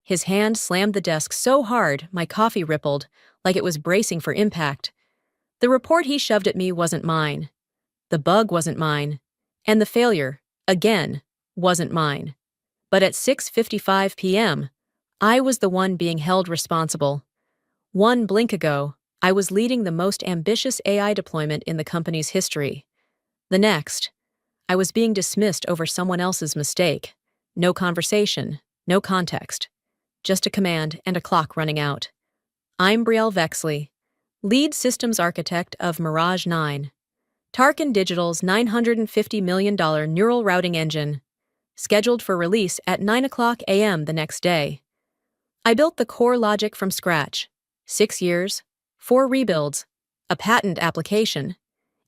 His hand slammed the desk so hard my coffee rippled, like it was bracing for impact. The report he shoved at me wasn't mine. The bug wasn't mine. And the failure, again, wasn't mine. But at 6:55 p.m., I was the one being held responsible. One blink ago, I was leading the most ambitious AI deployment in the company's history. The next, I was being dismissed over someone else's mistake. No conversation, no context. Just a command and a clock running out. I'm Brielle Vexley, lead systems architect of Mirage 9, Tarkin Digital's $950 million neural routing engine, scheduled for release at 9 a.m. the next day. I built the core logic from scratch. 6 years, 4 rebuilds, a patent application,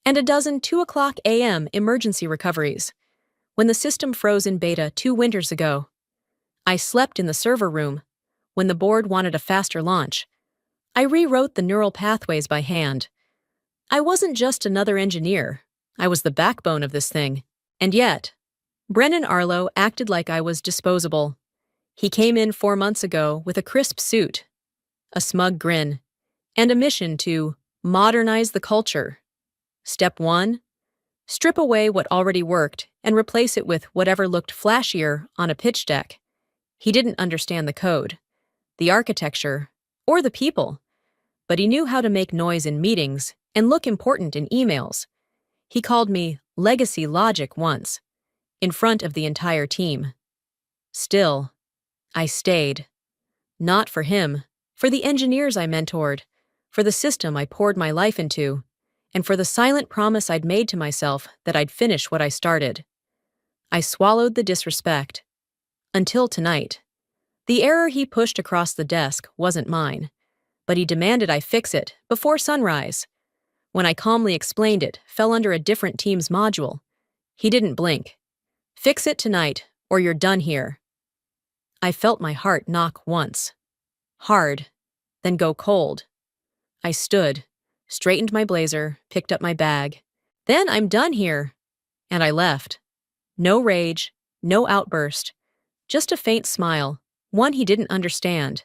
and a dozen 2 a.m. emergency recoveries. When the system froze in beta 2 winters ago, I slept in the server room. When the board wanted a faster launch, I rewrote the neural pathways by hand. I wasn't just another engineer. I was the backbone of this thing. And yet, Brennan Arlo acted like I was disposable. He came in 4 months ago with a crisp suit, a smug grin, and a mission to modernize the culture. Step 1: strip away what already worked and replace it with whatever looked flashier on a pitch deck. He didn't understand the code, the architecture, or the people, but he knew how to make noise in meetings and look important in emails. He called me legacy logic once, in front of the entire team. Still, I stayed. Not for him, for the engineers I mentored, for the system I poured my life into, and for the silent promise I'd made to myself that I'd finish what I started. I swallowed the disrespect. Until tonight. The error he pushed across the desk wasn't mine, but he demanded I fix it before sunrise. When I calmly explained it fell under a different team's module, he didn't blink. Fix it tonight, or you're done here. I felt my heart knock once. Hard, then go cold. I stood, straightened my blazer, picked up my bag. Then I'm done here. And I left. No rage, no outburst, just a faint smile, one he didn't understand.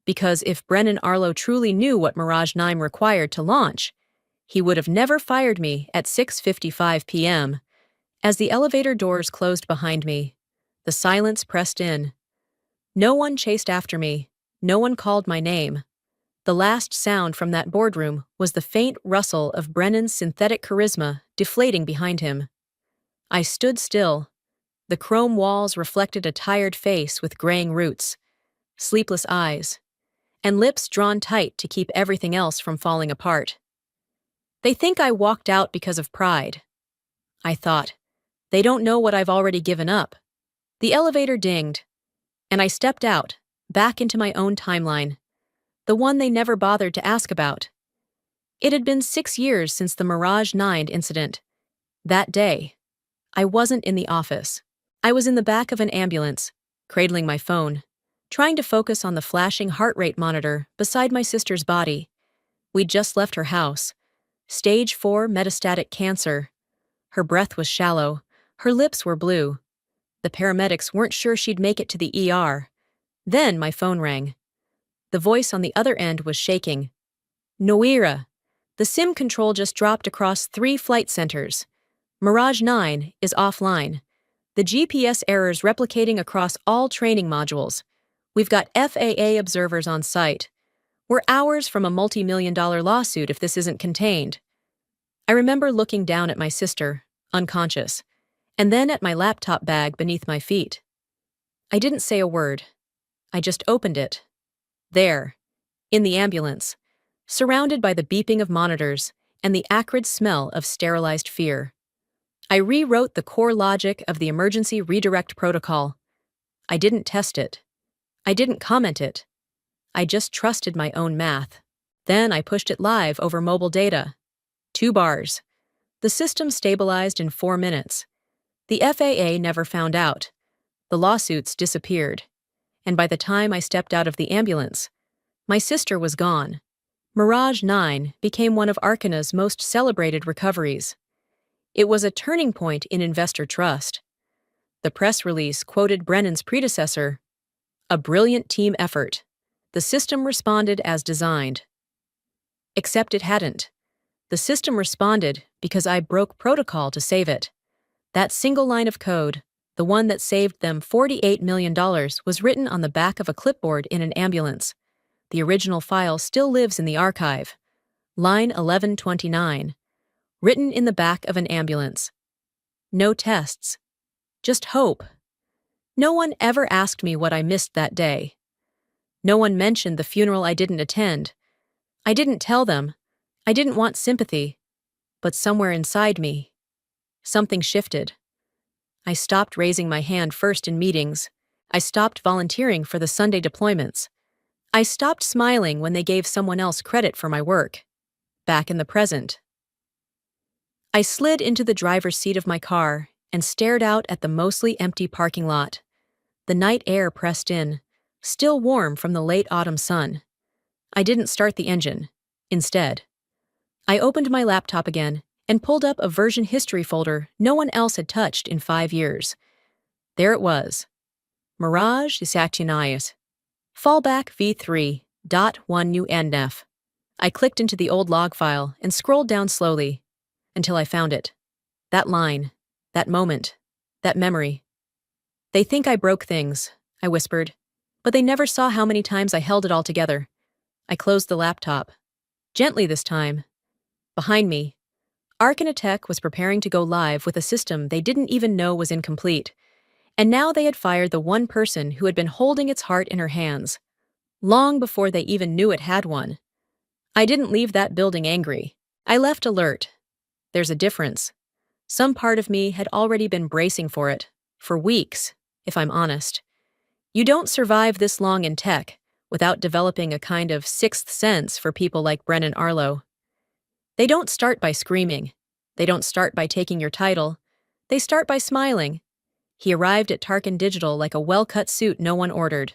Because if Brennan Arlo truly knew what Mirage 9 required to launch, he would have never fired me at 6:55 p.m. As the elevator doors closed behind me, the silence pressed in. No one chased after me. No one called my name. The last sound from that boardroom was the faint rustle of Brennan's synthetic charisma deflating behind him. I stood still. The chrome walls reflected a tired face with graying roots, sleepless eyes, and lips drawn tight to keep everything else from falling apart. They think I walked out because of pride. I thought, they don't know what I've already given up. The elevator dinged, and I stepped out, back into my own timeline, the one they never bothered to ask about. It had been 6 years since the Mirage 9 incident. That day, I wasn't in the office. I was in the back of an ambulance, cradling my phone, trying to focus on the flashing heart rate monitor beside my sister's body. We'd just left her house. Stage 4 metastatic cancer. Her breath was shallow. Her lips were blue. The paramedics weren't sure she'd make it to the ER. Then my phone rang. The voice on the other end was shaking. Noira, the SIM control just dropped across 3 flight centers. Mirage 9 is offline. The GPS error's replicating across all training modules. We've got FAA observers on site. We're hours from a multi-million-dollar lawsuit if this isn't contained. I remember looking down at my sister, unconscious, and then at my laptop bag beneath my feet. I didn't say a word. I just opened it. There, in the ambulance, surrounded by the beeping of monitors and the acrid smell of sterilized fear. I rewrote the core logic of the emergency redirect protocol. I didn't test it. I didn't comment it. I just trusted my own math. Then I pushed it live over mobile data. 2 bars. The system stabilized in 4 minutes. The FAA never found out. The lawsuits disappeared. And by the time I stepped out of the ambulance, my sister was gone. Mirage 9 became one of Arcana's most celebrated recoveries. It was a turning point in investor trust. The press release quoted Brennan's predecessor, A brilliant team effort. The system responded as designed. Except it hadn't. The system responded because I broke protocol to save it. That single line of code, the one that saved them $48 million, was written on the back of a clipboard in an ambulance. The original file still lives in the archive. Line 1129. Written in the back of an ambulance. No tests. Just hope. No one ever asked me what I missed that day. No one mentioned the funeral I didn't attend. I didn't tell them. I didn't want sympathy. But somewhere inside me, something shifted. I stopped raising my hand first in meetings. I stopped volunteering for the Sunday deployments. I stopped smiling when they gave someone else credit for my work. Back in the present. I slid into the driver's seat of my car and stared out at the mostly empty parking lot. The night air pressed in, still warm from the late autumn sun. I didn't start the engine. Instead, I opened my laptop again and pulled up a version history folder no one else had touched in 5 years. There it was. Mirage Isactionais. Fallback v3.1unf. I clicked into the old log file and scrolled down slowly until I found it. That line, that moment, that memory. They think I broke things, I whispered, but they never saw how many times I held it all together. I closed the laptop. Gently this time. Behind me, Arcanatech was preparing to go live with a system they didn't even know was incomplete, and now they had fired the one person who had been holding its heart in her hands, long before they even knew it had one. I didn't leave that building angry. I left alert. There's a difference. Some part of me had already been bracing for it, for weeks, if I'm honest. You don't survive this long in tech without developing a kind of sixth sense for people like Brennan Arlo. They don't start by screaming. They don't start by taking your title. They start by smiling. He arrived at Tarkin Digital like a well-cut suit no one ordered.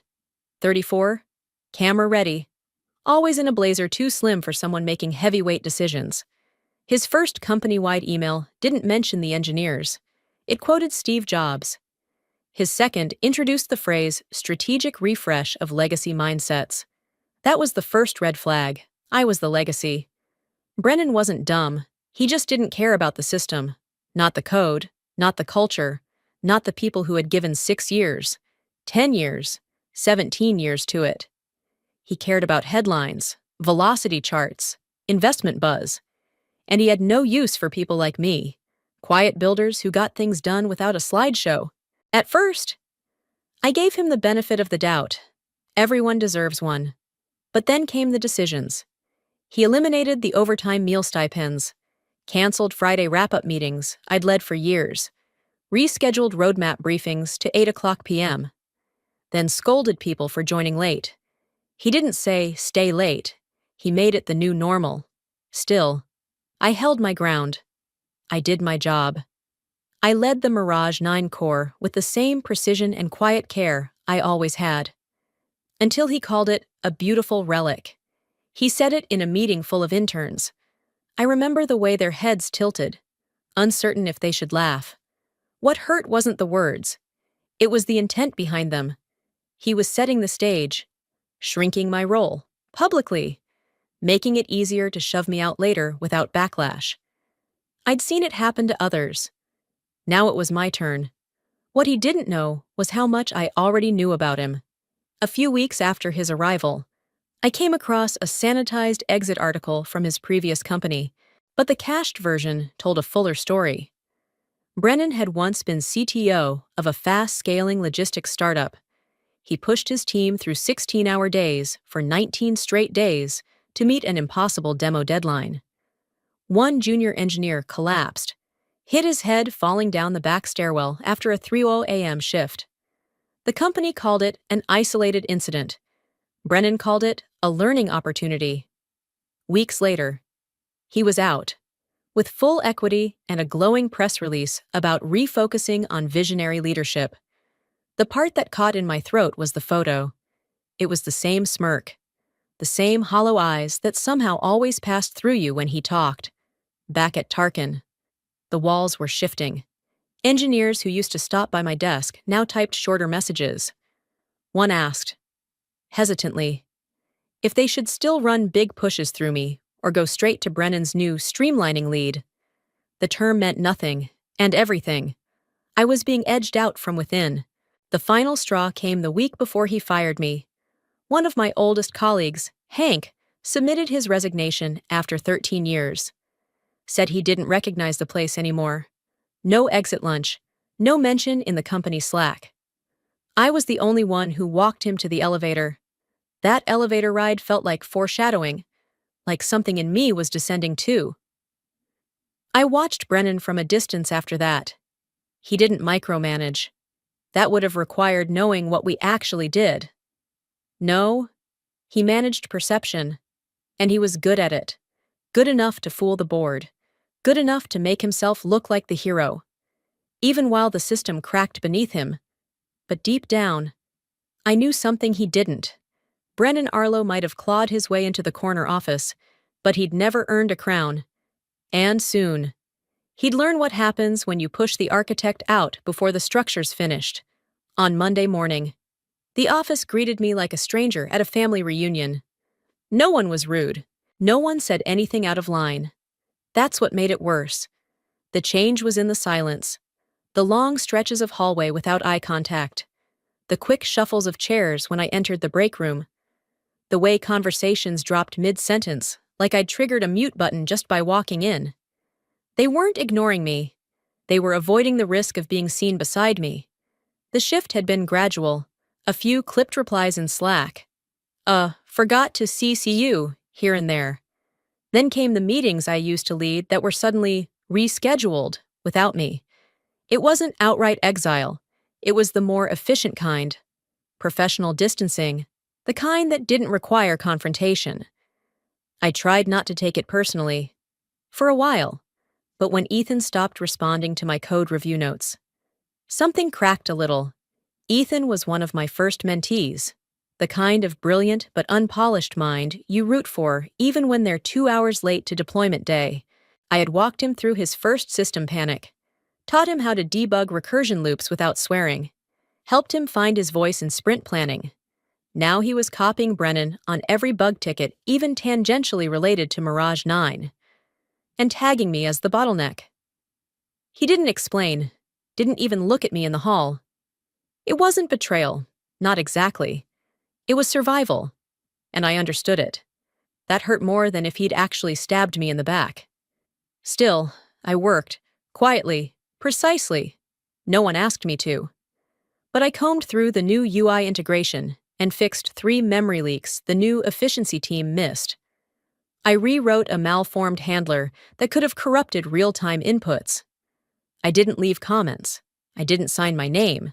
34, camera ready. Always in a blazer too slim for someone making heavyweight decisions. His first company-wide email didn't mention the engineers. It quoted Steve Jobs. His second introduced the phrase strategic refresh of legacy mindsets. That was the first red flag. I was the legacy. Brennan wasn't dumb. He just didn't care about the system. Not the code, not the culture, not the people who had given 6 years, 10 years, 17 years to it. He cared about headlines, velocity charts, investment buzz. And he had no use for people like me, quiet builders who got things done without a slideshow. At first, I gave him the benefit of the doubt. Everyone deserves one. But then came the decisions. He eliminated the overtime meal stipends, canceled Friday wrap-up meetings I'd led for years, rescheduled roadmap briefings to 8 p.m., then scolded people for joining late. He didn't say, stay late. He made it the new normal. Still, I held my ground. I did my job. I led the Mirage 9 core with the same precision and quiet care I always had. Until he called it a beautiful relic. He said it in a meeting full of interns. I remember the way their heads tilted, uncertain if they should laugh. What hurt wasn't the words. It was the intent behind them. He was setting the stage, shrinking my role, publicly, making it easier to shove me out later without backlash. I'd seen it happen to others. Now it was my turn. What he didn't know was how much I already knew about him. A few weeks after his arrival, I came across a sanitized exit article from his previous company, but the cached version told a fuller story. Brennan had once been CTO of a fast-scaling logistics startup. He pushed his team through 16-hour days for 19 straight days to meet an impossible demo deadline. One junior engineer collapsed, hit his head falling down the back stairwell after a 3:00 a.m. shift. The company called it an isolated incident. Brennan called it a learning opportunity. Weeks later, he was out, with full equity and a glowing press release about refocusing on visionary leadership. The part that caught in my throat was the photo. It was the same smirk, the same hollow eyes that somehow always passed through you when he talked. Back at Tarkin, the walls were shifting. Engineers who used to stop by my desk now typed shorter messages. One asked, hesitantly, if they should still run big pushes through me or go straight to Brennan's new streamlining lead. The term meant nothing, and everything. I was being edged out from within. The final straw came the week before he fired me. One of my oldest colleagues, Hank, submitted his resignation after 13 years. Said he didn't recognize the place anymore. No exit lunch, no mention in the company Slack. I was the only one who walked him to the elevator. That elevator ride felt like foreshadowing, like something in me was descending too. I watched Brennan from a distance after that. He didn't micromanage. That would have required knowing what we actually did. No, he managed perception, and he was good at it. Good enough to fool the board. Good enough to make himself look like the hero. Even while the system cracked beneath him. But deep down, I knew something he didn't. Brennan Arlo might have clawed his way into the corner office, but he'd never earned a crown. And soon. He'd learn what happens when you push the architect out before the structure's finished. On Monday morning, the office greeted me like a stranger at a family reunion. No one was rude. No one said anything out of line. That's what made it worse. The change was in the silence. The long stretches of hallway without eye contact. The quick shuffles of chairs when I entered the break room. The way conversations dropped mid-sentence, like I'd triggered a mute button just by walking in. They weren't ignoring me. They were avoiding the risk of being seen beside me. The shift had been gradual. A few clipped replies in Slack. Forgot to CC you, here and there. Then came the meetings I used to lead that were suddenly rescheduled without me. It wasn't outright exile. It was the more efficient kind. Professional distancing. The kind that didn't require confrontation. I tried not to take it personally. For a while. But when Ethan stopped responding to my code review notes, something cracked a little. Ethan was one of my first mentees. The kind of brilliant but unpolished mind you root for even when they're 2 hours late to deployment day. I had walked him through his first system panic. Taught him how to debug recursion loops without swearing. Helped him find his voice in sprint planning. Now he was copying Brennan on every bug ticket even tangentially related to Mirage 9. And tagging me as the bottleneck. He didn't explain, didn't even look at me in the hall. It wasn't betrayal, not exactly. It was survival, and I understood it. That hurt more than if he'd actually stabbed me in the back. Still, I worked, quietly, precisely. No one asked me to. But I combed through the new UI integration and fixed 3 memory leaks the new efficiency team missed. I rewrote a malformed handler that could have corrupted real-time inputs. I didn't leave comments. I didn't sign my name.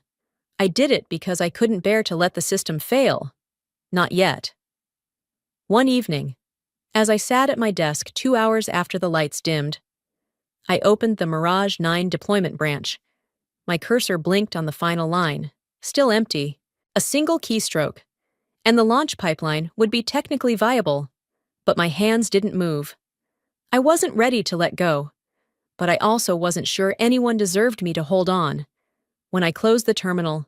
I did it because I couldn't bear to let the system fail. Not yet. One evening, as I sat at my desk 2 hours after the lights dimmed, I opened the Mirage 9 deployment branch. My cursor blinked on the final line, still empty, a single keystroke, and the launch pipeline would be technically viable. But my hands didn't move. I wasn't ready to let go, but I also wasn't sure anyone deserved me to hold on. When I closed the terminal,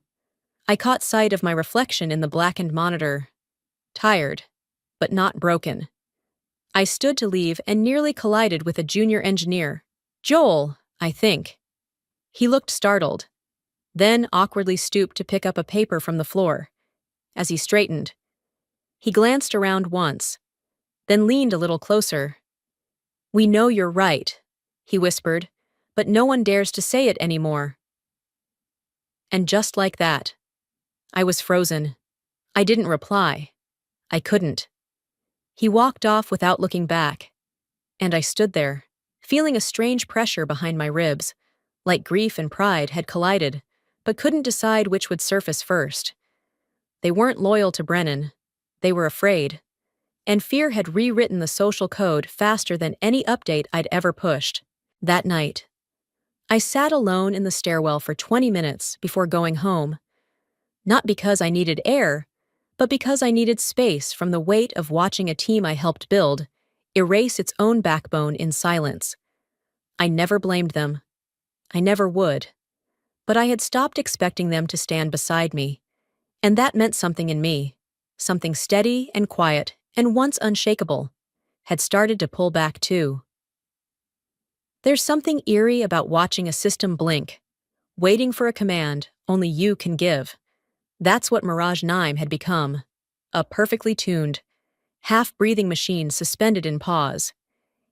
I caught sight of my reflection in the blackened monitor. Tired, but not broken. I stood to leave and nearly collided with a junior engineer. Joel, I think. He looked startled, then awkwardly stooped to pick up a paper from the floor. As he straightened, he glanced around once, then leaned a little closer. "We know you're right," he whispered, "but no one dares to say it anymore." And just like that, I was frozen. I didn't reply. I couldn't. He walked off without looking back, and I stood there, feeling a strange pressure behind my ribs, like grief and pride had collided, but couldn't decide which would surface first. They weren't loyal to Brennan. They were afraid. And fear had rewritten the social code faster than any update I'd ever pushed. That night, I sat alone in the stairwell for 20 minutes before going home. Not because I needed air, but because I needed space from the weight of watching a team I helped build erase its own backbone in silence. I never blamed them. I never would. But I had stopped expecting them to stand beside me, And that meant something in me. Something steady and quiet, and once unshakable, had started to pull back too. There's something eerie about watching a system blink, waiting for a command only you can give. That's what Mirage 9 had become. A perfectly tuned, half-breathing machine suspended in pause.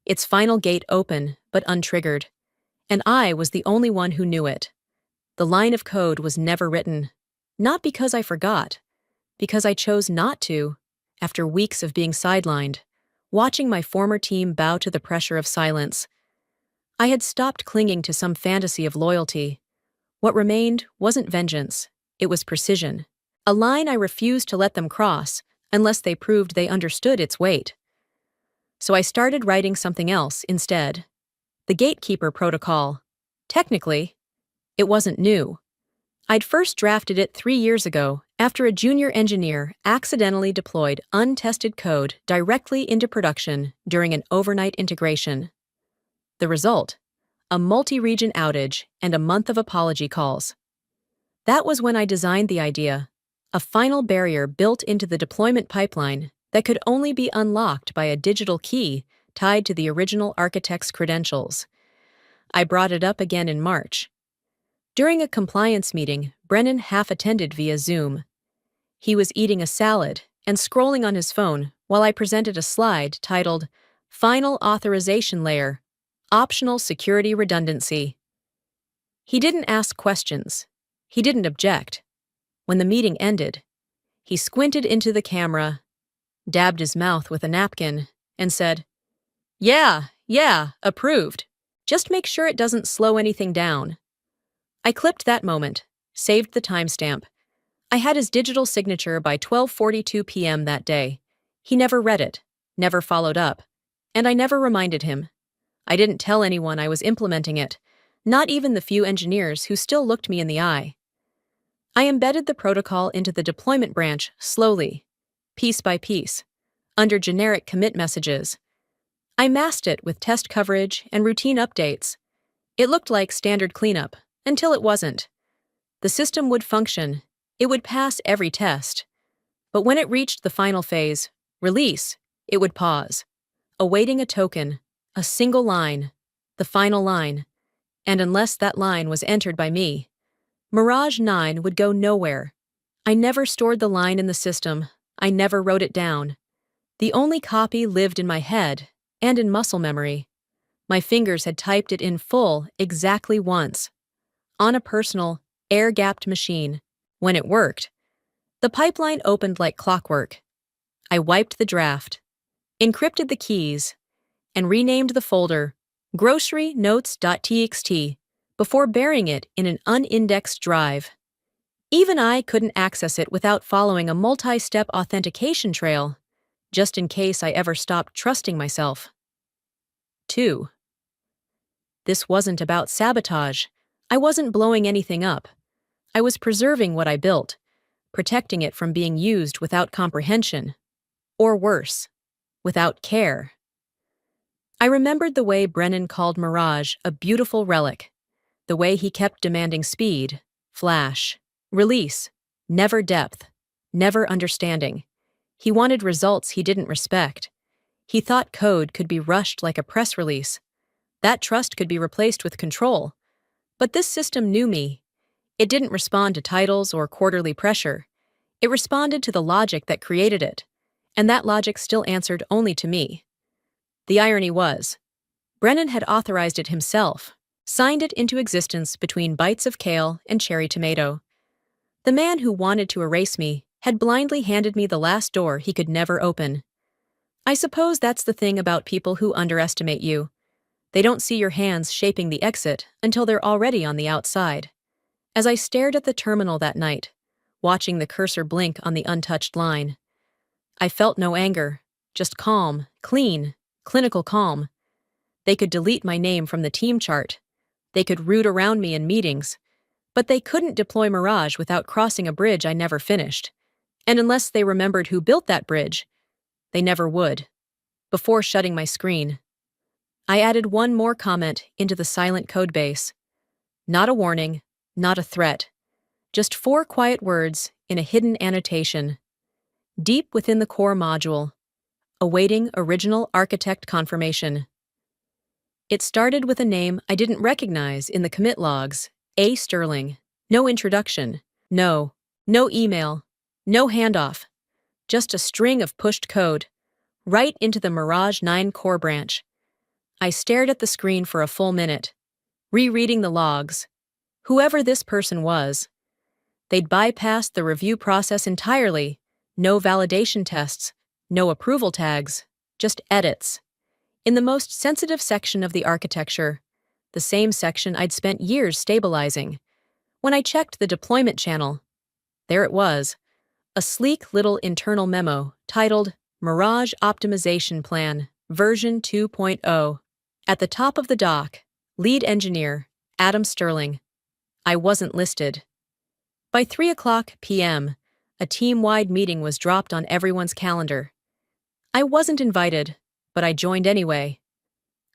Its final gate open, but untriggered. And I was the only one who knew it. The line of code was never written. Not because I forgot, because I chose not to, after weeks of being sidelined, watching my former team bow to the pressure of silence. I had stopped clinging to some fantasy of loyalty. What remained wasn't vengeance, it was precision. A line I refused to let them cross unless they proved they understood its weight. So I started writing something else instead. The Gatekeeper Protocol. Technically, it wasn't new. I'd first drafted it 3 years ago after a junior engineer accidentally deployed untested code directly into production during an overnight integration. The result? A multi-region outage and a month of apology calls. That was when I designed the idea, a final barrier built into the deployment pipeline that could only be unlocked by a digital key tied to the original architect's credentials. I brought it up again in March. During a compliance meeting, Brennan half attended via Zoom. He was eating a salad and scrolling on his phone while I presented a slide titled Final Authorization Layer, Optional Security Redundancy. He didn't ask questions. He didn't object. When the meeting ended, he squinted into the camera, dabbed his mouth with a napkin, and said, Yeah, approved. Just make sure it doesn't slow anything down." I clipped that moment, saved the timestamp. I had his digital signature by 12:42 p.m. that day. He never read it, never followed up, and I never reminded him. I didn't tell anyone I was implementing it, not even the few engineers who still looked me in the eye. I embedded the protocol into the deployment branch slowly, piece by piece, under generic commit messages. I masked it with test coverage and routine updates. It looked like standard cleanup, until it wasn't. The system would function. It would pass every test. But when it reached the final phase, release, it would pause, awaiting a token, a single line, the final line. And unless that line was entered by me, Mirage 9 would go nowhere. I never stored the line in the system. I never wrote it down. The only copy lived in my head and in muscle memory. My fingers had typed it in full exactly once, on a personal, air-gapped machine. When it worked, the pipeline opened like clockwork. I wiped the draft, encrypted the keys, and renamed the folder grocerynotes.txt before burying it in an unindexed drive. Even I couldn't access it without following a multi-step authentication trail, just in case I ever stopped trusting myself. 2. This wasn't about sabotage. I wasn't blowing anything up. I was preserving what I built, protecting it from being used without comprehension. Or worse, without care. I remembered the way Brennan called Mirage a beautiful relic, the way he kept demanding speed, flash, release, never depth, never understanding. He wanted results he didn't respect. He thought code could be rushed like a press release. That trust could be replaced with control. But this system knew me. It didn't respond to titles or quarterly pressure. It responded to the logic that created it, and that logic still answered only to me. The irony was, Brennan had authorized it himself, signed it into existence between bites of kale and cherry tomato. The man who wanted to erase me had blindly handed me the last door he could never open. I suppose that's the thing about people who underestimate you. They don't see your hands shaping the exit until they're already on the outside. As I stared at the terminal that night, watching the cursor blink on the untouched line, I felt no anger, just calm, clean, clinical calm. They could delete my name from the team chart. They could root around me in meetings, but they couldn't deploy Mirage without crossing a bridge I never finished. And unless they remembered who built that bridge, they never would. Before shutting my screen, I added one more comment into the silent codebase. Not a warning, not a threat. Just 4 quiet words in a hidden annotation, deep within the core module, awaiting original architect confirmation. It started with a name I didn't recognize in the commit logs, A. Sterling. No introduction, no email, no handoff, just a string of pushed code, right into the Mirage 9 core branch. I stared at the screen for a full minute, rereading the logs. Whoever this person was, they'd bypassed the review process entirely. No validation tests, no approval tags, just edits. In the most sensitive section of the architecture, the same section I'd spent years stabilizing. When I checked the deployment channel, there it was, a sleek little internal memo titled Mirage Optimization Plan, version 2.0. At the top of the doc, lead engineer, Adam Sterling. I wasn't listed. By 3 p.m., a team-wide meeting was dropped on everyone's calendar. I wasn't invited, but I joined anyway.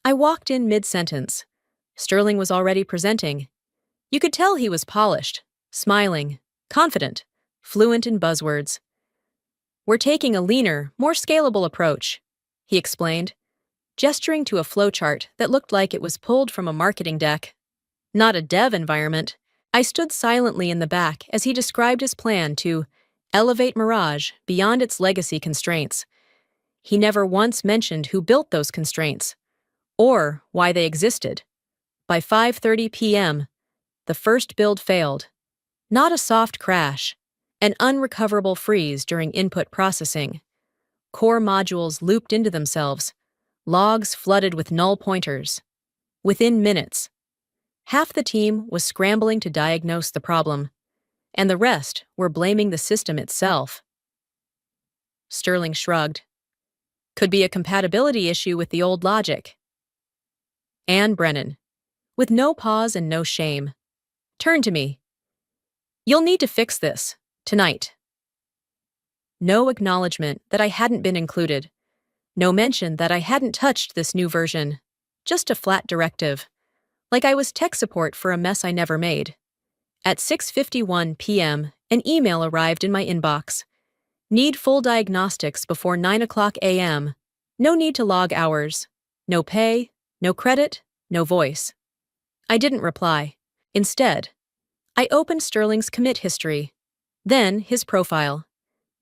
I walked in mid-sentence. Sterling was already presenting. You could tell he was polished, smiling, confident, fluent in buzzwords. We're taking a leaner, more scalable approach, he explained, gesturing to a flowchart that looked like it was pulled from a marketing deck. Not a dev environment. I stood silently in the back as he described his plan to elevate Mirage beyond its legacy constraints. He never once mentioned who built those constraints, or why they existed. By 5:30 p.m., the first build failed. Not a soft crash, an unrecoverable freeze during input processing. Core modules looped into themselves, logs flooded with null pointers. Within minutes, half the team was scrambling to diagnose the problem, and the rest were blaming the system itself. Sterling shrugged. Could be a compatibility issue with the old logic. Anne Brennan, with no pause and no shame, turned to me. You'll need to fix this, tonight. No acknowledgement that I hadn't been included. No mention that I hadn't touched this new version. Just a flat directive. Like I was tech support for a mess I never made. At 6:51 p.m., an email arrived in my inbox. Need full diagnostics before 9 a.m. No need to log hours. No pay, no credit, no voice. I didn't reply. Instead, I opened Sterling's commit history, then his profile,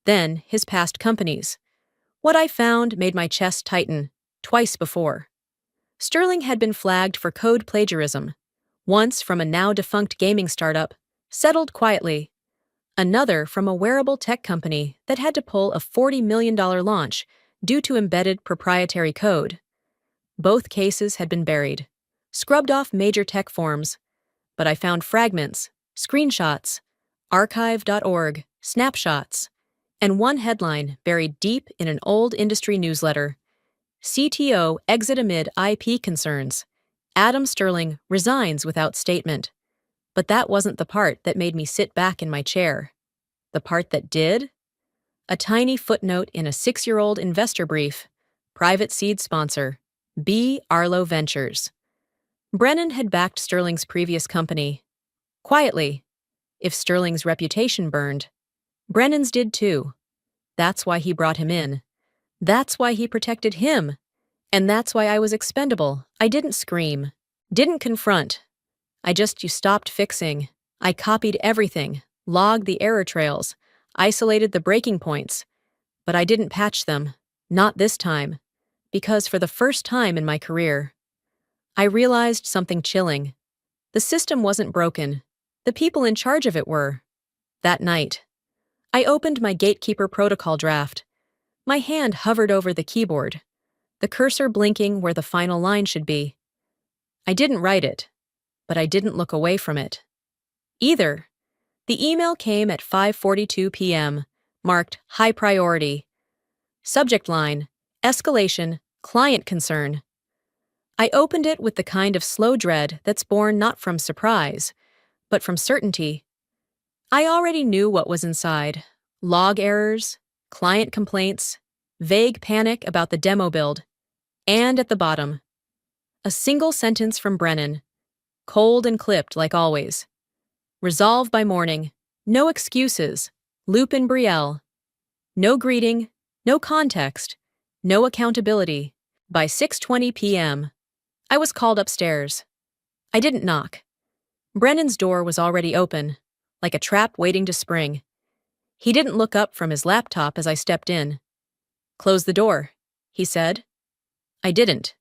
then his past companies. What I found made my chest tighten, twice before. Sterling had been flagged for code plagiarism, once from a now-defunct gaming startup, settled quietly. Another from a wearable tech company that had to pull a $40 million launch due to embedded proprietary code. Both cases had been buried, scrubbed off major tech forms, but I found fragments, screenshots, archive.org, snapshots, and one headline buried deep in an old industry newsletter. CTO exit amid IP concerns. Adam Sterling resigns without statement. But that wasn't the part that made me sit back in my chair. The part that did? A tiny footnote in a 6-year-old investor brief. Private seed sponsor, B. Arlo Ventures. Brennan had backed Sterling's previous company. Quietly. If Sterling's reputation burned, Brennan's did too. That's why he brought him in. That's why he protected him. And that's why I was expendable. I didn't scream. Didn't confront. You stopped fixing. I copied everything, logged the error trails, isolated the breaking points. But I didn't patch them. Not this time. Because for the first time in my career, I realized something chilling. The system wasn't broken. The people in charge of it were. That night, I opened my Gatekeeper protocol draft. My hand hovered over the keyboard, the cursor blinking where the final line should be. I didn't write it, but I didn't look away from it. Either. The email came at 5:42 p.m., marked high priority. Subject line, escalation, client concern. I opened it with the kind of slow dread that's born not from surprise, but from certainty. I already knew what was inside. Log errors, client complaints, vague panic about the demo build, and at the bottom, a single sentence from Brennan, cold and clipped like always. Resolve by morning, No excuses. Lupin Brielle. No greeting, no context, no accountability. By 6:20 p.m., I was called upstairs. I didn't knock. Brennan's door was already open, like a trap waiting to spring. He didn't look up from his laptop as I stepped in. "Close the door," he said. I didn't.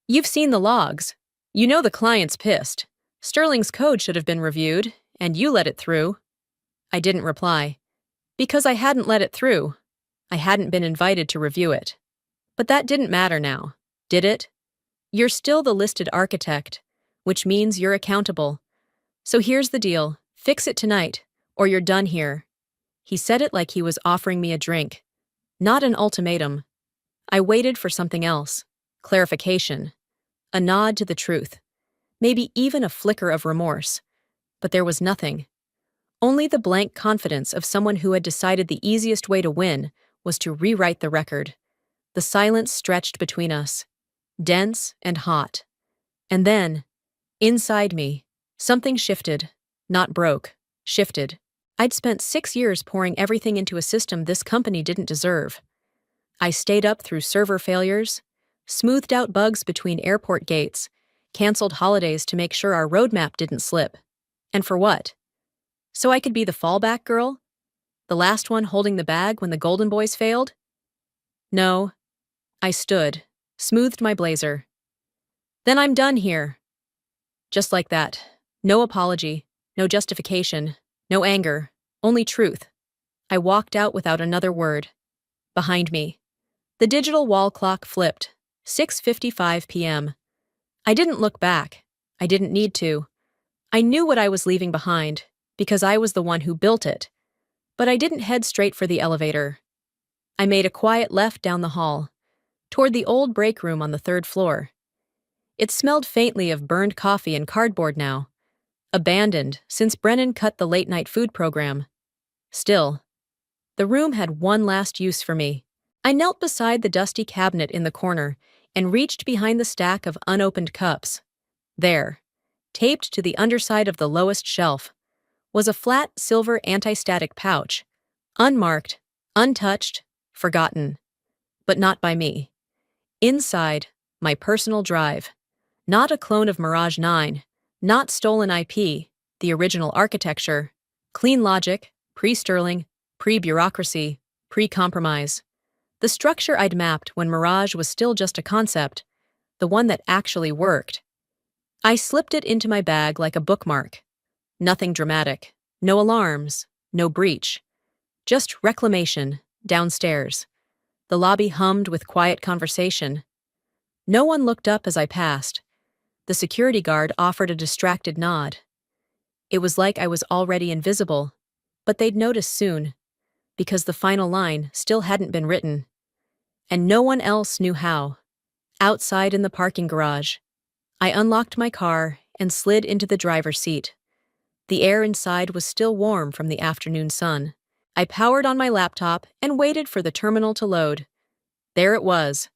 "You've seen the logs. You know the client's pissed. Sterling's code should have been reviewed, and you let it through." I didn't reply. Because I hadn't let it through. I hadn't been invited to review it. But that didn't matter now, did it? You're still the listed architect, which means you're accountable. So here's the deal. Fix it tonight, or you're done here. He said it like he was offering me a drink, not an ultimatum. I waited for something else. Clarification. A nod to the truth. Maybe even a flicker of remorse. But there was nothing. Only the blank confidence of someone who had decided the easiest way to win was to rewrite the record. The silence stretched between us, dense and hot. And then, inside me, something shifted, not broke, shifted. I'd spent 6 years pouring everything into a system this company didn't deserve. I stayed up through server failures, smoothed out bugs between airport gates, canceled holidays to make sure our roadmap didn't slip. And for what? So I could be the fallback girl? The last one holding the bag when the Golden Boys failed? No. I stood, smoothed my blazer. Then I'm done here. Just like that. No apology, no justification, no anger, only truth. I walked out without another word. Behind me, the digital wall clock flipped, 6:55 p.m. I didn't look back. I didn't need to. I knew what I was leaving behind, because I was the one who built it. But I didn't head straight for the elevator. I made a quiet left down the hall, toward the old break room on the 3rd floor. It smelled faintly of burned coffee and cardboard now, abandoned since Brennan cut the late-night food program. Still, the room had one last use for me. I knelt beside the dusty cabinet in the corner and reached behind the stack of unopened cups. There, taped to the underside of the lowest shelf, was a flat silver anti-static pouch, unmarked, untouched, forgotten. But not by me. Inside, my personal drive. Not a clone of Mirage 9, not stolen IP, the original architecture. Clean logic, pre-Sterling, pre-bureaucracy, pre-compromise. The structure I'd mapped when Mirage was still just a concept, the one that actually worked. I slipped it into my bag like a bookmark. Nothing dramatic, no alarms, no breach. Just reclamation, downstairs. The lobby hummed with quiet conversation. No one looked up as I passed. The security guard offered a distracted nod. It was like I was already invisible, but they'd notice soon, because the final line still hadn't been written. And no one else knew how. Outside in the parking garage, I unlocked my car and slid into the driver's seat. The air inside was still warm from the afternoon sun. I powered on my laptop and waited for the terminal to load. There it was.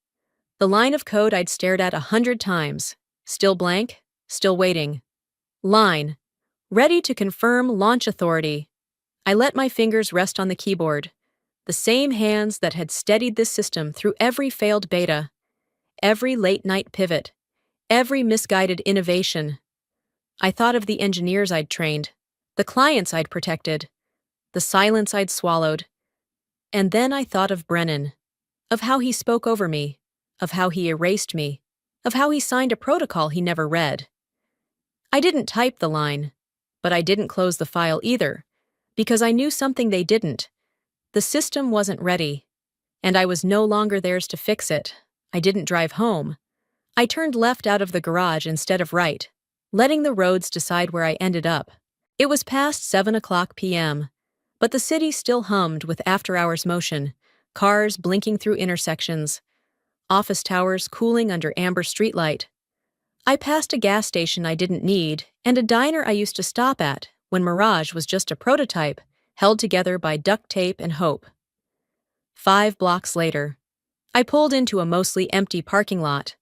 The line of code I'd stared at 100 times. Still blank, still waiting. Line. Ready to confirm launch authority. I let my fingers rest on the keyboard. The same hands that had steadied this system through every failed beta. Every late-night pivot. Every misguided innovation. I thought of the engineers I'd trained, the clients I'd protected, the silence I'd swallowed. And then I thought of Brennan, of how he spoke over me, of how he erased me, of how he signed a protocol he never read. I didn't type the line, but I didn't close the file either, because I knew something they didn't. The system wasn't ready, and I was no longer theirs to fix it. I didn't drive home. I turned left out of the garage instead of right, letting the roads decide where I ended up. It was past 7:00 p.m., but the city still hummed with after-hours motion, cars blinking through intersections, office towers cooling under amber streetlight. I passed a gas station I didn't need and a diner I used to stop at when Mirage was just a prototype held together by duct tape and hope. 5 blocks later, I pulled into a mostly empty parking lot,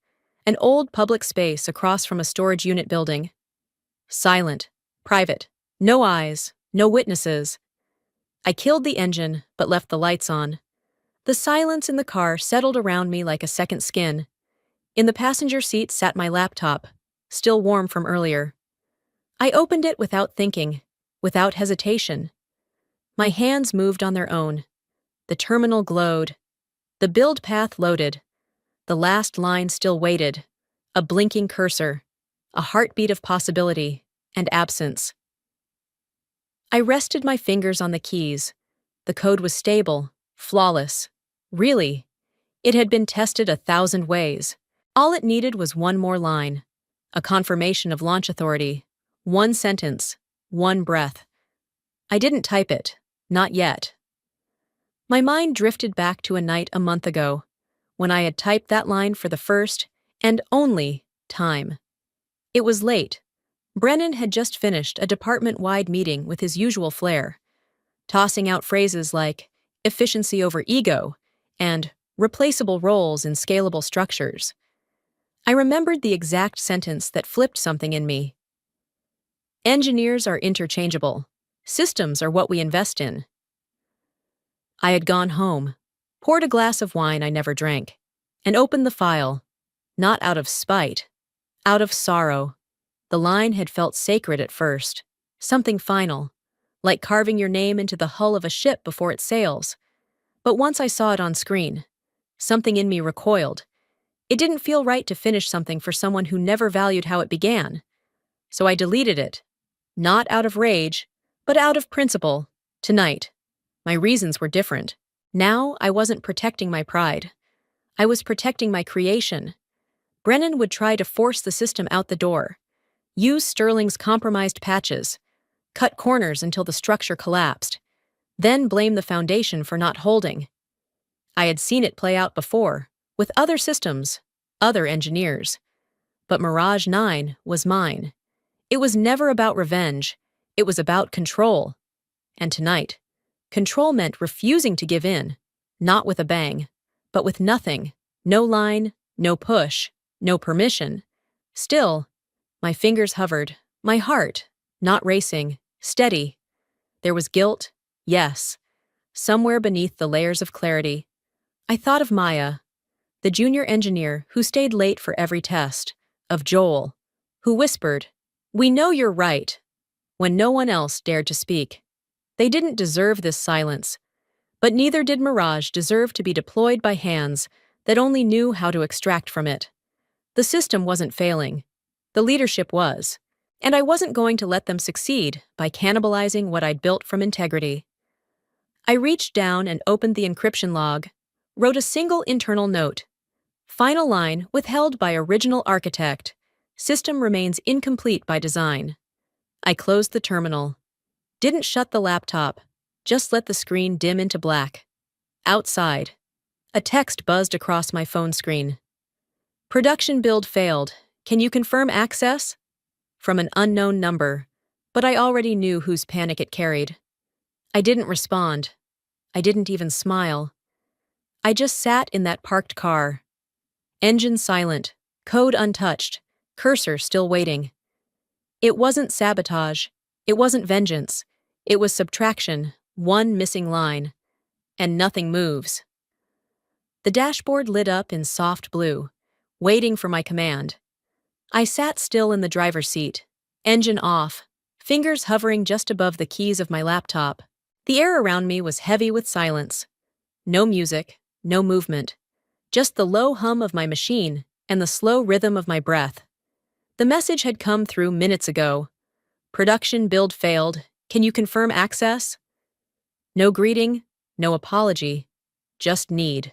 an old public space across from a storage unit building. Silent, private, no eyes, No witnesses. I killed the engine, but left the lights on. The silence in the car settled around me like a second skin. In the passenger seat sat my laptop, still warm from earlier. I opened it without thinking, without hesitation. My hands moved on their own. The terminal glowed. The build path loaded. The last line still waited. A blinking cursor. A heartbeat of possibility and absence. I rested my fingers on the keys. The code was stable, flawless. Really, it had been tested 1,000 ways. All it needed was one more line. A confirmation of launch authority. One sentence. One breath. I didn't type it. Not yet. My mind drifted back to a night a month ago, when I had typed that line for the first and only time. It was late. Brennan had just finished a department-wide meeting with his usual flair, tossing out phrases like efficiency over ego and replaceable roles in scalable structures. I remembered the exact sentence that flipped something in me. Engineers are interchangeable. Systems are what we invest in. I had gone home, poured a glass of wine I never drank, and opened the file, not out of spite, out of sorrow. The line had felt sacred at first, something final, like carving your name into the hull of a ship before it sails. But once I saw it on screen, something in me recoiled. It didn't feel right to finish something for someone who never valued how it began. So I deleted it, not out of rage, but out of principle, tonight. My reasons were different. Now I wasn't protecting my pride. I was protecting my creation. Brennan would try to force the system out the door, use Sterling's compromised patches, cut corners until the structure collapsed, then blame the foundation for not holding. I had seen it play out before, with other systems, other engineers. But Mirage 9 was mine. It was never about revenge. It was about control. And tonight, control meant refusing to give in, not with a bang, but with nothing. No line, no push, no permission. Still, my fingers hovered, my heart, not racing, steady. There was guilt, yes, somewhere beneath the layers of clarity. I thought of Maya, the junior engineer who stayed late for every test, of Joel, who whispered, "We know you're right," when no one else dared to speak. They didn't deserve this silence, but neither did Mirage deserve to be deployed by hands that only knew how to extract from it. The system wasn't failing. The leadership was, and I wasn't going to let them succeed by cannibalizing what I'd built from integrity. I reached down and opened the encryption log, wrote a single internal note. Final line withheld by original architect. System remains incomplete by design. I closed the terminal. Didn't shut the laptop, just let the screen dim into black. Outside, a text buzzed across my phone screen. Production build failed. Can you confirm access? From an unknown number, but I already knew whose panic it carried. I didn't respond. I didn't even smile. I just sat in that parked car. Engine silent, code untouched, cursor still waiting. It wasn't sabotage. It wasn't vengeance. It was subtraction, one missing line. And nothing moves. The dashboard lit up in soft blue, waiting for my command. I sat still in the driver's seat, engine off, fingers hovering just above the keys of my laptop. The air around me was heavy with silence. No music, no movement, just the low hum of my machine and the slow rhythm of my breath. The message had come through minutes ago. Production build failed. Can you confirm access? No greeting, no apology, just need.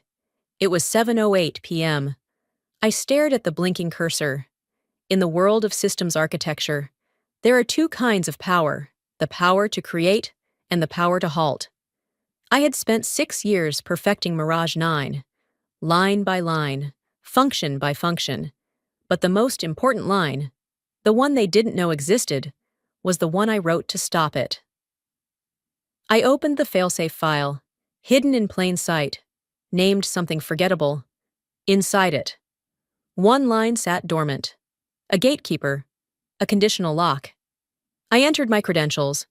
It was 7:08 p.m. I stared at the blinking cursor. In the world of systems architecture, there are two kinds of power, the power to create and the power to halt. I had spent 6 years perfecting Mirage 9, line by line, function by function. But the most important line, the one they didn't know existed, was the one I wrote to stop it. I opened the failsafe file, hidden in plain sight, named something forgettable. Inside it, one line sat dormant. A gatekeeper, a conditional lock. I entered my credentials,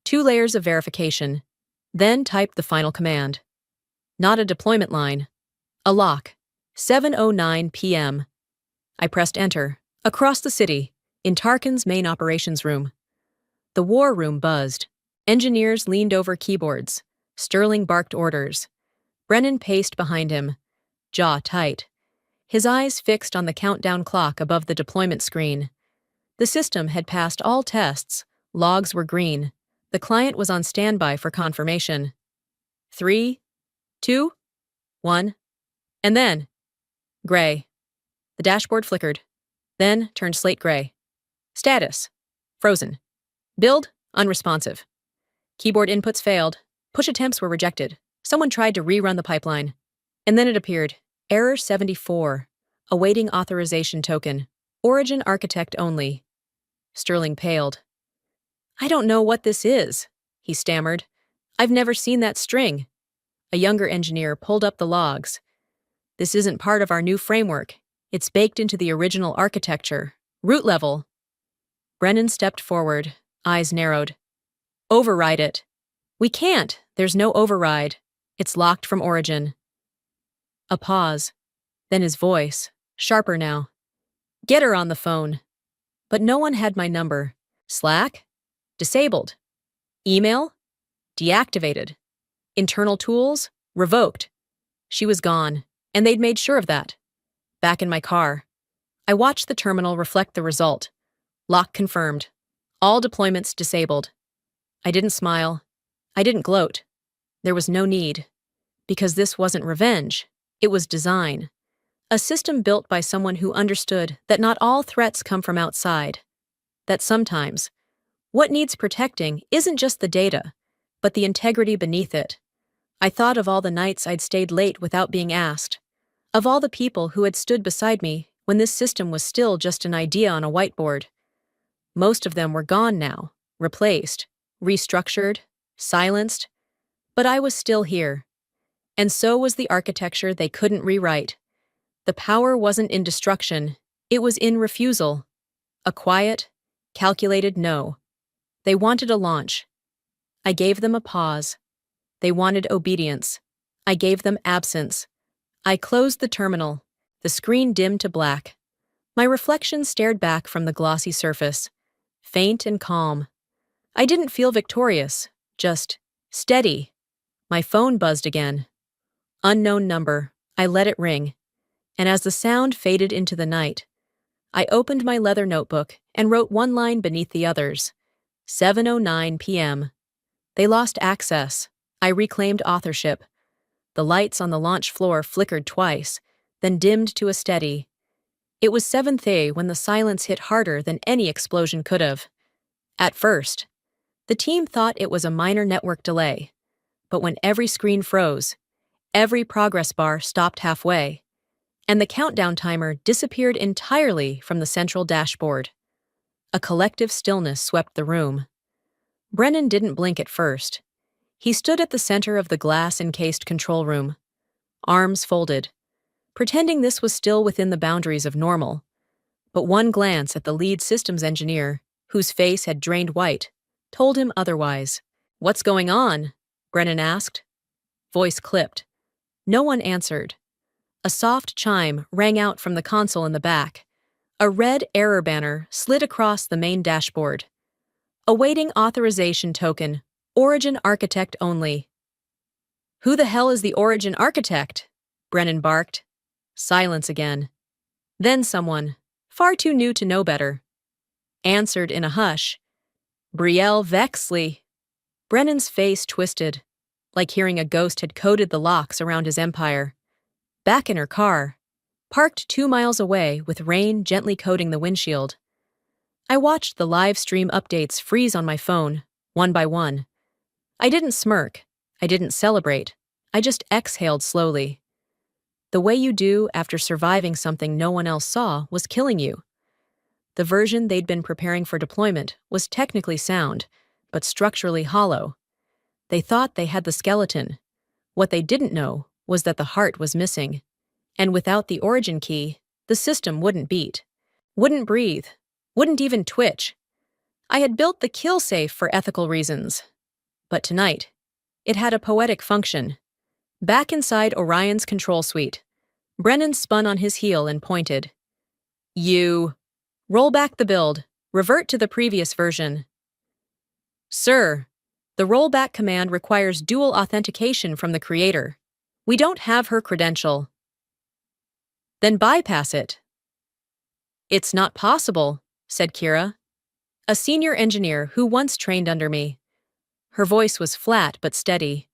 2 layers of verification, then typed the final command. Not a deployment line. A lock. 7:09 p.m. I pressed enter. Across the city, in Tarkin's main operations room. The war room buzzed. Engineers leaned over keyboards. Sterling barked orders. Brennan paced behind him, jaw tight, his eyes fixed on the countdown clock above the deployment screen. The system had passed all tests, logs were green. The client was on standby for confirmation. 3, 2, 1, and then, gray. The dashboard flickered, then turned slate gray. Status, frozen. Build, unresponsive. Keyboard inputs failed. Push attempts were rejected. Someone tried to rerun the pipeline. And then it appeared. Error 74. Awaiting authorization token. Origin architect only. Sterling paled. I don't know what this is, he stammered. I've never seen that string. A younger engineer pulled up the logs. This isn't part of our new framework. It's baked into the original architecture. Root level. Brennan stepped forward, eyes narrowed. Override it. We can't. There's no override. It's locked from origin. A pause. Then his voice, sharper now. Get her on the phone. But no one had my number. Slack? Disabled. Email? Deactivated. Internal tools? Revoked. She was gone, and they'd made sure of that. Back in my car. I watched the terminal reflect the result. Lock confirmed. All deployments disabled. I didn't smile. I didn't gloat. There was no need. Because this wasn't revenge. It was design. A system built by someone who understood that not all threats come from outside. That sometimes, what needs protecting isn't just the data, but the integrity beneath it. I thought of all the nights I'd stayed late without being asked. Of all the people who had stood beside me when this system was still just an idea on a whiteboard. Most of them were gone now, replaced, restructured, silenced. But I was still here. And so was the architecture they couldn't rewrite. The power wasn't in destruction, it was in refusal. A quiet, calculated no. They wanted a launch. I gave them a pause. They wanted obedience. I gave them absence. I closed the terminal. The screen dimmed to black. My reflection stared back from the glossy surface, faint and calm. I didn't feel victorious, just steady. My phone buzzed again. Unknown number. I let it ring. And as the sound faded into the night, I opened my leather notebook and wrote one line beneath the others. 7:09 p.m. They lost access. I reclaimed authorship. The lights on the launch floor flickered twice, then dimmed to a steady. It was 7:30 when the silence hit harder than any explosion could have. At first, the team thought it was a minor network delay. But when every screen froze, every progress bar stopped halfway, and the countdown timer disappeared entirely from the central dashboard. A collective stillness swept the room. Brennan didn't blink at first. He stood at the center of the glass-encased control room, arms folded, pretending this was still within the boundaries of normal. But one glance at the lead systems engineer, whose face had drained white, told him otherwise. What's going on? Brennan asked. Voice clipped. No one answered. A soft chime rang out from the console in the back. A red error banner slid across the main dashboard. Awaiting authorization token. Origin architect only. Who the hell is the origin architect? Brennan barked. Silence again. Then someone, far too new to know better, answered in a hush. Brielle Vexley. Brennan's face twisted, like hearing a ghost had coded the locks around his empire. Back in her car, parked 2 miles away with rain gently coating the windshield. I watched the live stream updates freeze on my phone, one by one. I didn't smirk. I didn't celebrate. I just exhaled slowly. The way you do after surviving something no one else saw was killing you. The version they'd been preparing for deployment was technically sound, but structurally hollow. They thought they had the skeleton. What they didn't know was that the heart was missing. And without the origin key, the system wouldn't beat, wouldn't breathe, wouldn't even twitch. I had built the kill safe for ethical reasons, But tonight, it had a poetic function. Back inside Orion's control suite, Brennan spun on his heel and pointed. You. Roll back the build. Revert to the previous version. Sir, the rollback command requires dual authentication from the creator. We don't have her credential. Then bypass it. It's not possible, said Kira, a senior engineer who once trained under me. Her voice was flat but steady.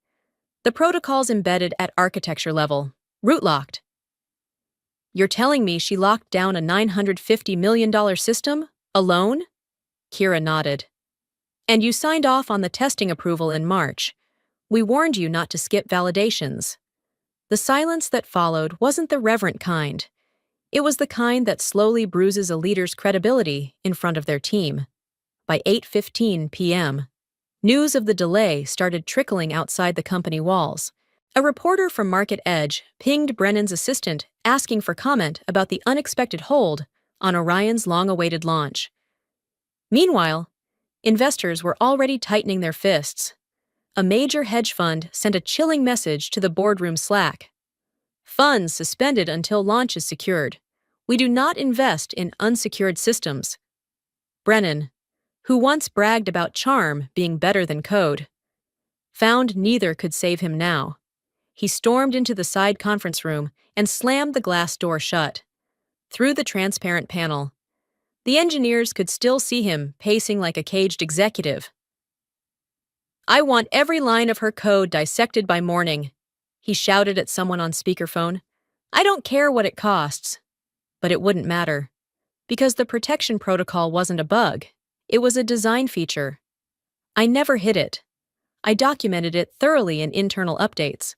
The protocol's embedded at architecture level, root-locked. You're telling me she locked down a $950 million system? Alone? Kira nodded. And you signed off on the testing approval in March. We warned you not to skip validations. The silence that followed wasn't the reverent kind. It was the kind that slowly bruises a leader's credibility in front of their team. By 8:15 p.m., news of the delay started trickling outside the company walls. A reporter from Market Edge pinged Brennan's assistant asking for comment about the unexpected hold on Orion's long-awaited launch. Meanwhile, investors were already tightening their fists. A major hedge fund sent a chilling message to the boardroom Slack. Funds suspended until launch is secured. We do not invest in unsecured systems. Brennan, who once bragged about charm being better than code, found neither could save him now. He stormed into the side conference room and slammed the glass door shut. Through the transparent panel, the engineers could still see him pacing like a caged executive. I want every line of her code dissected by morning, he shouted at someone on speakerphone. I don't care what it costs. But it wouldn't matter, because the protection protocol wasn't a bug. It was a design feature. I never hid it. I documented it thoroughly in internal updates.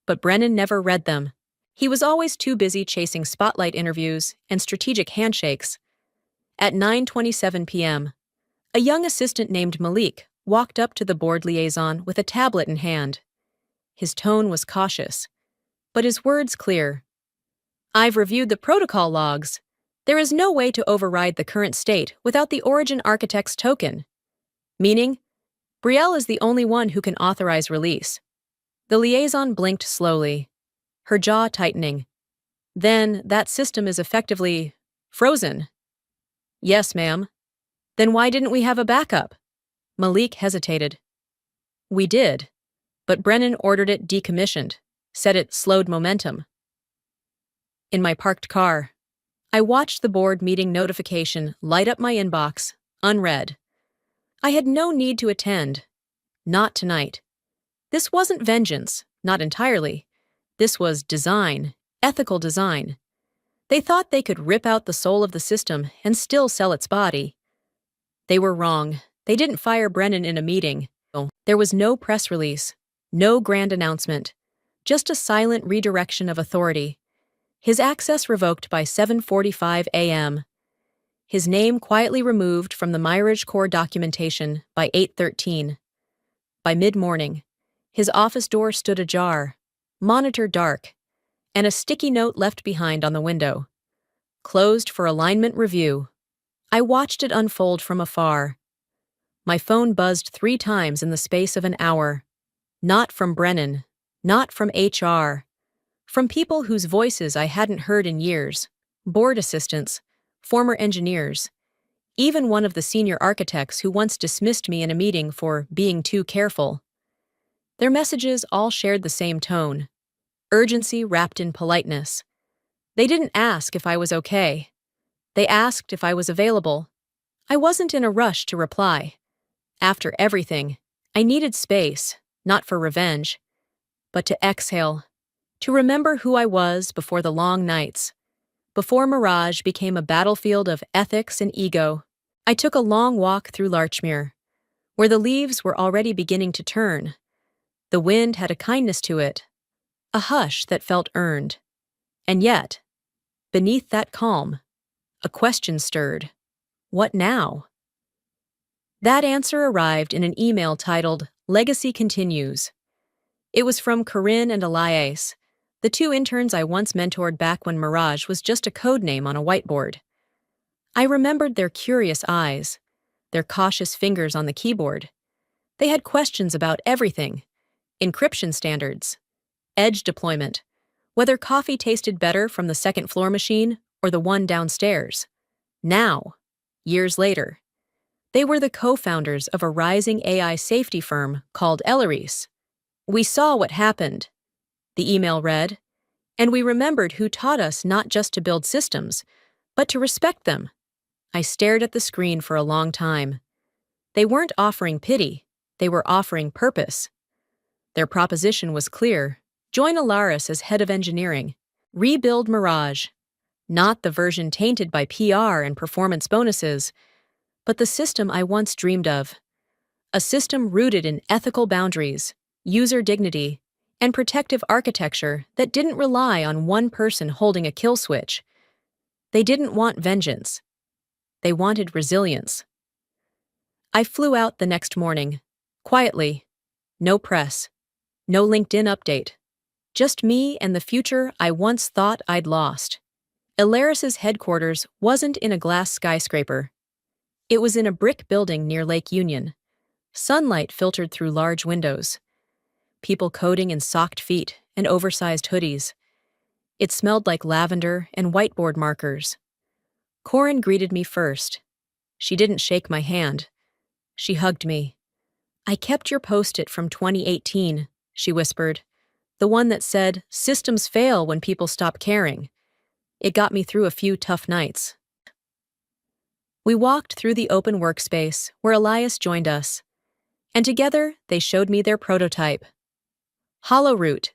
But Brennan never read them. He was always too busy chasing spotlight interviews and strategic handshakes. At 9:27 p.m., a young assistant named Malik walked up to the board liaison with a tablet in hand. His tone was cautious, but his words clear. I've reviewed the protocol logs. There is no way to override the current state without the Origin Architect's token. Meaning, Brielle is the only one who can authorize release. The liaison blinked slowly, her jaw tightening. Then that system is effectively frozen. Yes, ma'am. Then why didn't we have a backup? Malik hesitated. We did, but Brennan ordered it decommissioned, said it slowed momentum. In my parked car, I watched the board meeting notification light up my inbox, unread. I had no need to attend. Not tonight. This wasn't vengeance, not entirely. This was design, ethical design. They thought they could rip out the soul of the system and still sell its body. They were wrong. They didn't fire Brennan in a meeting. There was no press release, no grand announcement, just a silent redirection of authority. His access revoked by 7:45 a.m. His name quietly removed from the Myridge Core documentation by 8:13. By mid-morning, his office door stood ajar, monitor dark, and a sticky note left behind on the window. Closed for alignment review. I watched it unfold from afar. My phone buzzed 3 times in the space of an hour. Not from Brennan, not from HR. From people whose voices I hadn't heard in years, board assistants, former engineers, even one of the senior architects who once dismissed me in a meeting for being too careful. Their messages all shared the same tone, urgency wrapped in politeness. They didn't ask if I was okay. They asked if I was available. I wasn't in a rush to reply. After everything, I needed space, not for revenge, but to exhale. To remember who I was before the long nights, before Mirage became a battlefield of ethics and ego. I took a long walk through Larchmere, where the leaves were already beginning to turn. The wind had a kindness to it, a hush that felt earned. And yet, beneath that calm, a question stirred. What now? That answer arrived in an email titled Legacy Continues. It was from Corinne and Elias, the 2 interns I once mentored back when Mirage was just a code name on a whiteboard. I remembered their curious eyes, their cautious fingers on the keyboard. They had questions about everything: encryption standards, edge deployment, whether coffee tasted better from the second floor machine or the one downstairs. Now, years later, they were the co-founders of a rising AI safety firm called Elleries. We saw what happened, the email read, and we remembered who taught us not just to build systems, but to respect them. I stared at the screen for a long time. They weren't offering pity, they were offering purpose. Their proposition was clear: join Alaris as head of engineering. Rebuild Mirage. Not the version tainted by PR and performance bonuses, but the system I once dreamed of. A system rooted in ethical boundaries, user dignity, and protective architecture that didn't rely on one person holding a kill switch. They didn't want vengeance. They wanted resilience. I flew out the next morning, quietly. No press. No LinkedIn update. Just me and the future I once thought I'd lost. Alaris's headquarters wasn't in a glass skyscraper. It was in a brick building near Lake Union. Sunlight filtered through large windows. People coding in socked feet and oversized hoodies. It smelled like lavender and whiteboard markers. Corinne greeted me first. She didn't shake my hand. She hugged me. "I kept your post-it from 2018, she whispered. The one that said, "Systems fail when people stop caring." It got me through a few tough nights. We walked through the open workspace where Elias joined us, and together they showed me their prototype. HoloRoot,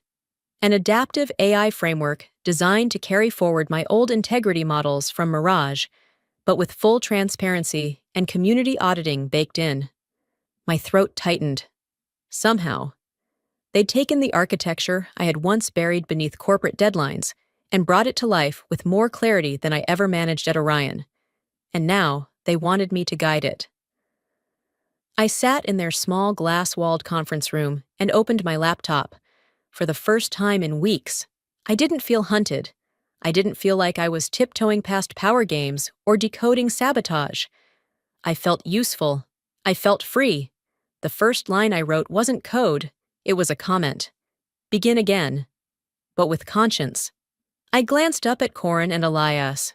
an adaptive AI framework designed to carry forward my old integrity models from Mirage, but with full transparency and community auditing baked in. My throat tightened. Somehow, they'd taken the architecture I had once buried beneath corporate deadlines and brought it to life with more clarity than I ever managed at Orion. And now they wanted me to guide it. I sat in their small glass-walled conference room and opened my laptop. For the first time in weeks, I didn't feel hunted. I didn't feel like I was tiptoeing past power games or decoding sabotage. I felt useful. I felt free. The first line I wrote wasn't code, it was a comment. Begin again. But with conscience. I glanced up at Corinne and Elias.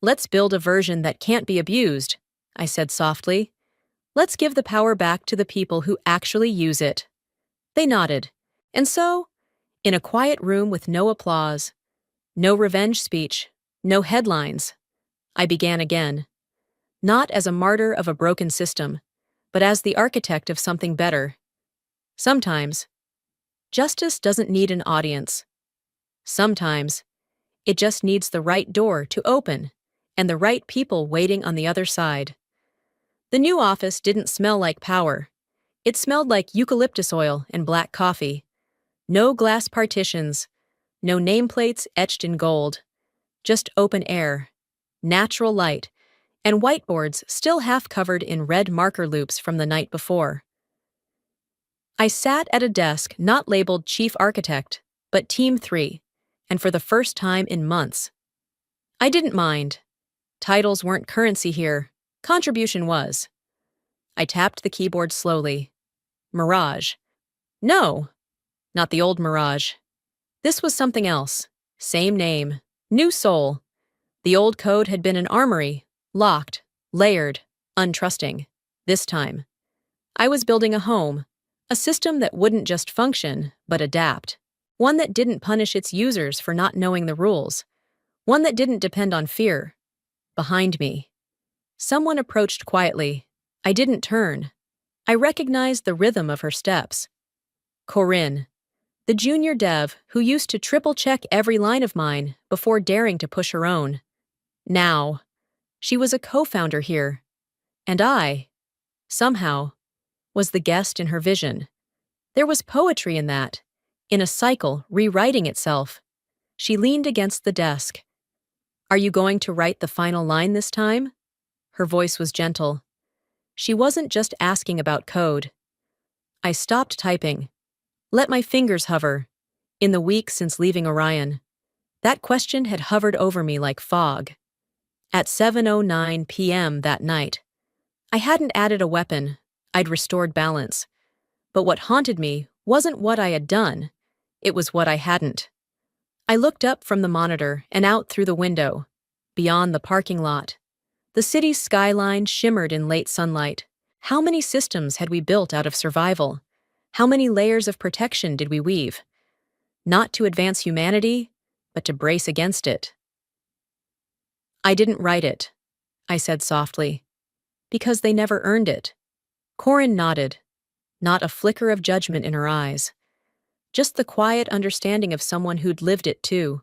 "Let's build a version that can't be abused," I said softly. "Let's give the power back to the people who actually use it." They nodded. And so, in a quiet room with no applause, no revenge speech, no headlines, I began again. Not as a martyr of a broken system, but as the architect of something better. Sometimes, justice doesn't need an audience. Sometimes, it just needs the right door to open and the right people waiting on the other side. The new office didn't smell like power. It smelled like eucalyptus oil and black coffee. No glass partitions, no nameplates etched in gold. Just open air, natural light, and whiteboards still half covered in red marker loops from the night before. I sat at a desk not labeled Chief Architect, but Team 3, and for the first time in months. I didn't mind. Titles weren't currency here. Contribution was. I tapped the keyboard slowly. Mirage. No, not the old Mirage. This was something else. Same name. New soul. The old code had been an armory. Locked. Layered. Untrusting. This time, I was building a home. A system that wouldn't just function, but adapt. One that didn't punish its users for not knowing the rules. One that didn't depend on fear. Behind me, someone approached quietly. I didn't turn. I recognized the rhythm of her steps. Corinne, the junior dev who used to triple-check every line of mine before daring to push her own. Now, she was a co-founder here. And I, somehow, was the guest in her vision. There was poetry in that, in a cycle rewriting itself. She leaned against the desk. "Are you going to write the final line this time?" Her voice was gentle. She wasn't just asking about code. I stopped typing. Let my fingers hover. In the weeks since leaving Orion, that question had hovered over me like fog. At 7:09 p.m. that night, I hadn't added a weapon. I'd restored balance. But what haunted me wasn't what I had done, it was what I hadn't. I looked up from the monitor and out through the window, beyond the parking lot. The city's skyline shimmered in late sunlight. How many systems had we built out of survival? How many layers of protection did we weave? Not to advance humanity, but to brace against it. I didn't write it, I said softly, because they never earned it. Corin nodded, not a flicker of judgment in her eyes. Just the quiet understanding of someone who'd lived it too.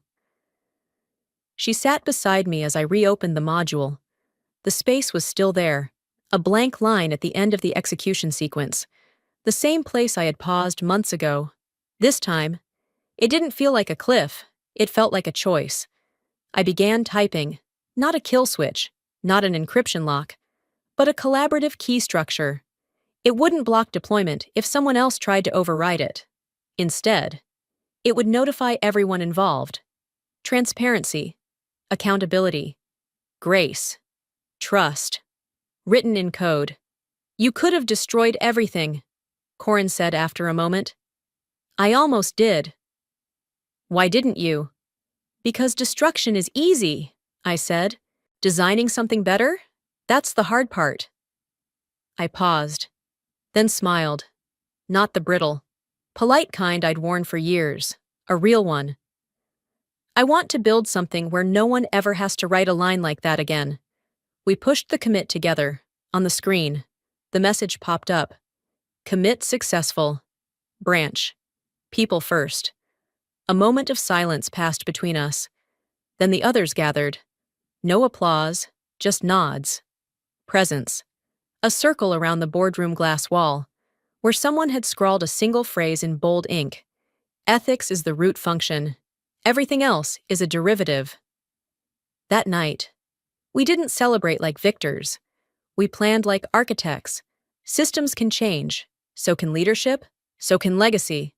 She sat beside me as I reopened the module. The space was still there, a blank line at the end of the execution sequence, the same place I had paused months ago. This time, it didn't feel like a cliff, it felt like a choice. I began typing, not a kill switch, not an encryption lock, but a collaborative key structure. It wouldn't block deployment if someone else tried to override it. Instead, it would notify everyone involved. Transparency, accountability, grace, trust. Written in code. You could have destroyed everything, Corin said after a moment. I almost did. Why didn't you? Because destruction is easy, I said. Designing something better? That's the hard part. I paused, then smiled. Not the brittle, polite kind I'd worn for years, a real one. I want to build something where no one ever has to write a line like that again. We pushed the commit together. On the screen, the message popped up. Commit successful. Branch. People first. A moment of silence passed between us. Then the others gathered. No applause, just nods. Presence. A circle around the boardroom glass wall, where someone had scrawled a single phrase in bold ink. Ethics is the root function. Everything else is a derivative. That night, we didn't celebrate like victors. We planned like architects. Systems can change. So can leadership. So can legacy.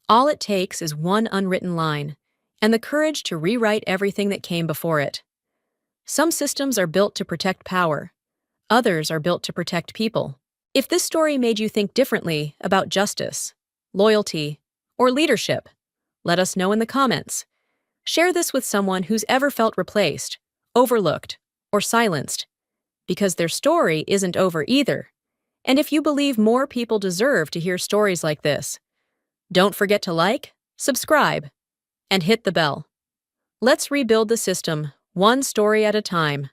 All it takes is one unwritten line, and the courage to rewrite everything that came before it. Some systems are built to protect power. Others are built to protect people. If this story made you think differently about justice, loyalty, or leadership, let us know in the comments. Share this with someone who's ever felt replaced, overlooked, or silenced, because their story isn't over either. And if you believe more people deserve to hear stories like this, don't forget to like, subscribe, and hit the bell. Let's rebuild the system, one story at a time.